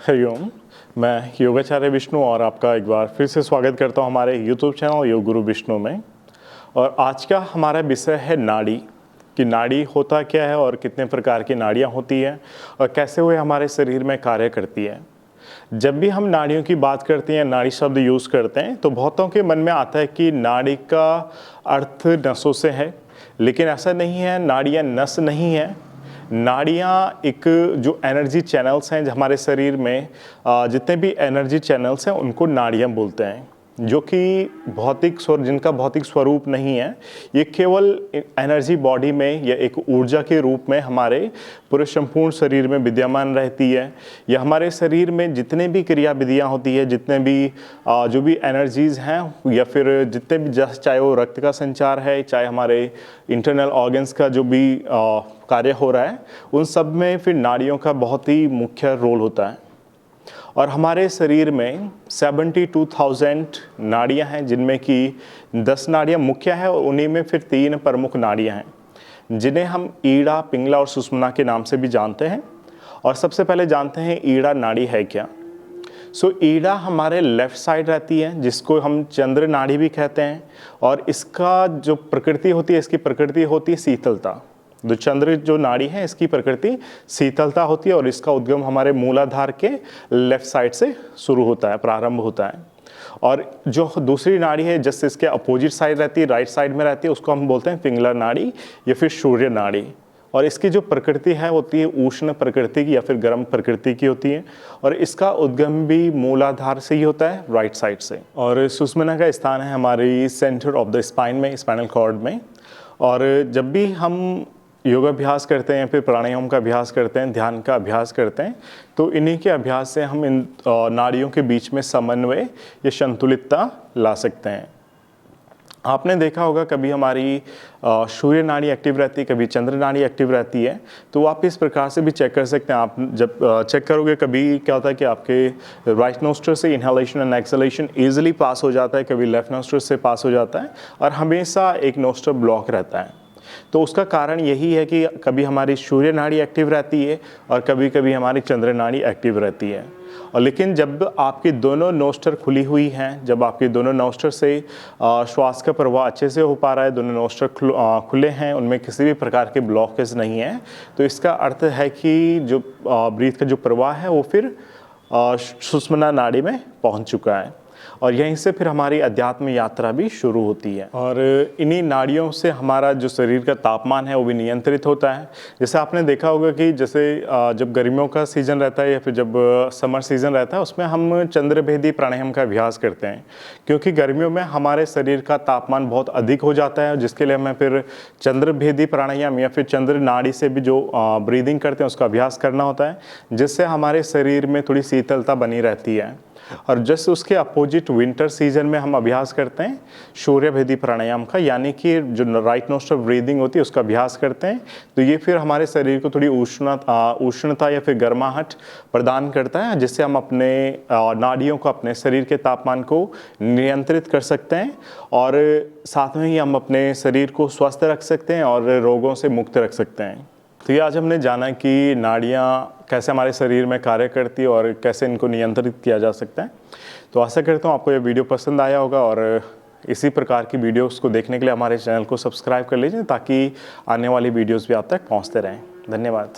हरिओम। मैं योगाचार्य विष्णु और आपका एक बार फिर से स्वागत करता हूं हमारे YouTube चैनल योग गुरु विष्णु में। और आज का हमारा विषय है नाड़ी, कि नाड़ी होता क्या है और कितने प्रकार की नाड़ियां होती हैं और कैसे वे हमारे शरीर में कार्य करती है। जब भी हम नाड़ियों की बात करते हैं, नाड़ी शब्द यूज़ करते हैं, तो बहुतों के मन में आता है कि नाड़ी का अर्थ नसों से है, लेकिन ऐसा नहीं है। नाड़ियाँ नस नहीं है। नाड़ियाँ एक जो एनर्जी चैनल्स हैं हमारे शरीर में, जितने भी एनर्जी चैनल्स हैं उनको नाड़ियाँ बोलते हैं, जो कि जिनका भौतिक स्वरूप नहीं है। ये केवल एनर्जी बॉडी में या एक ऊर्जा के रूप में हमारे पूरे संपूर्ण शरीर में विद्यमान रहती है। या हमारे शरीर में जितने भी क्रियाविधियाँ होती है, जितने भी जो भी एनर्जीज़ हैं, या फिर जितने भी चाहे वो रक्त का संचार है, चाहे हमारे इंटरनल ऑर्गन्स का जो भी कार्य हो रहा है, उन सब में फिर नाड़ियों का बहुत ही मुख्य रोल होता है। और हमारे शरीर में 72,000 नाड़ियां हैं, जिनमें कि 10 नाड़ियां मुख्य हैं और उन्हीं में फिर 3 प्रमुख नाड़ियां हैं, जिन्हें हम ईड़ा, पिंगला और सुषुम्ना के नाम से भी जानते हैं। और सबसे पहले जानते हैं ईड़ा नाड़ी है क्या। ईड़ा हमारे लेफ्ट साइड रहती है, जिसको हम चंद्र नाड़ी भी कहते हैं। और इसका जो प्रकृति होती है, इसकी प्रकृति होती है शीतलता। जो चंद्र जो नाड़ी है, इसकी प्रकृति शीतलता होती है और इसका उद्गम हमारे मूलाधार के लेफ्ट साइड से शुरू होता है, प्रारंभ होता है। और जो दूसरी नाड़ी है, जिससे इसके अपोजिट साइड रहती है, राइट साइड में रहती है, उसको हम बोलते हैं पिंगला नाड़ी या फिर सूर्य नाड़ी। और इसकी जो प्रकृति है होती है उष्ण प्रकृति की या फिर गर्म प्रकृति की होती है। और इसका उद्गम भी मूलाधार से ही होता है, राइट साइड से। और सुषुम्ना का स्थान है हमारी सेंटर ऑफ द स्पाइन में, स्पाइनल कॉर्ड में। और जब भी हम योगाभ्यास करते हैं, फिर प्राणायाम का अभ्यास करते हैं, ध्यान का अभ्यास करते हैं, तो इन्हीं के अभ्यास से हम इन नाड़ियों के बीच में समन्वय या संतुलितता ला सकते हैं। आपने देखा होगा कभी हमारी सूर्य नाड़ी एक्टिव रहती है, कभी चंद्र नाड़ी एक्टिव रहती है। तो आप इस प्रकार से भी चेक कर सकते हैं। आप जब चेक करोगे, कभी क्या होता है कि आपके राइट नोस्ट्रल से इनहेलेशन एंड एक्सहेलेशन ईजिली पास हो जाता है, कभी लेफ्ट नोस्ट्रल से पास हो जाता है, और हमेशा एक नोस्ट्रल ब्लॉक रहता है। तो उसका कारण यही है कि कभी हमारी सूर्य नाड़ी एक्टिव रहती है और कभी कभी हमारी चंद्र नाड़ी एक्टिव रहती है। और लेकिन जब आपकी दोनों नोस्टर खुली हुई हैं, जब आपके दोनों नोस्टर से श्वास का प्रवाह अच्छे से हो पा रहा है, दोनों नोस्टर खुले हैं, उनमें किसी भी प्रकार के ब्लॉकेज नहीं है, तो इसका अर्थ है कि जो ब्रीथ का जो प्रवाह है वो फिर सुषुम्ना नाड़ी में पहुंच चुका है। और यहीं से फिर हमारी अध्यात्म यात्रा भी शुरू होती है। और इन्हीं नाड़ियों से हमारा जो शरीर का तापमान है वो भी नियंत्रित होता है। जैसे आपने देखा होगा कि जैसे जब गर्मियों का सीज़न रहता है या फिर जब समर सीज़न रहता है, उसमें हम चंद्रभेदी प्राणायाम का अभ्यास करते हैं, क्योंकि गर्मियों में हमारे शरीर का तापमान बहुत अधिक हो जाता है, जिसके लिए हमें फिर चंद्रभेदी प्राणायाम या फिर चंद्र नाड़ी से भी जो ब्रीदिंग करते हैं उसका अभ्यास करना होता है, जिससे हमारे शरीर में थोड़ी शीतलता बनी रहती है। और जैसे उसके अपोजिट विंटर सीजन में हम अभ्यास करते हैं सूर्यभेदी प्राणायाम का, यानी कि जो राइट नोस्ट्रल ब्रीदिंग होती है उसका अभ्यास करते हैं। तो ये फिर हमारे शरीर को थोड़ी उष्णता या फिर गर्माहट प्रदान करता है, जिससे हम अपने नाड़ियों को, अपने शरीर के तापमान को नियंत्रित कर सकते हैं और साथ में ही हम अपने शरीर को स्वस्थ रख सकते हैं और रोगों से मुक्त रख सकते हैं। तो ये आज हमने जाना कि नाड़ियाँ कैसे हमारे शरीर में कार्य करती है और कैसे इनको नियंत्रित किया जा सकता है। तो आशा करता हूँ आपको ये वीडियो पसंद आया होगा, और इसी प्रकार की वीडियोस को देखने के लिए हमारे चैनल को सब्सक्राइब कर लीजिए, ताकि आने वाली वीडियोस भी आप तक पहुँचते रहें। धन्यवाद।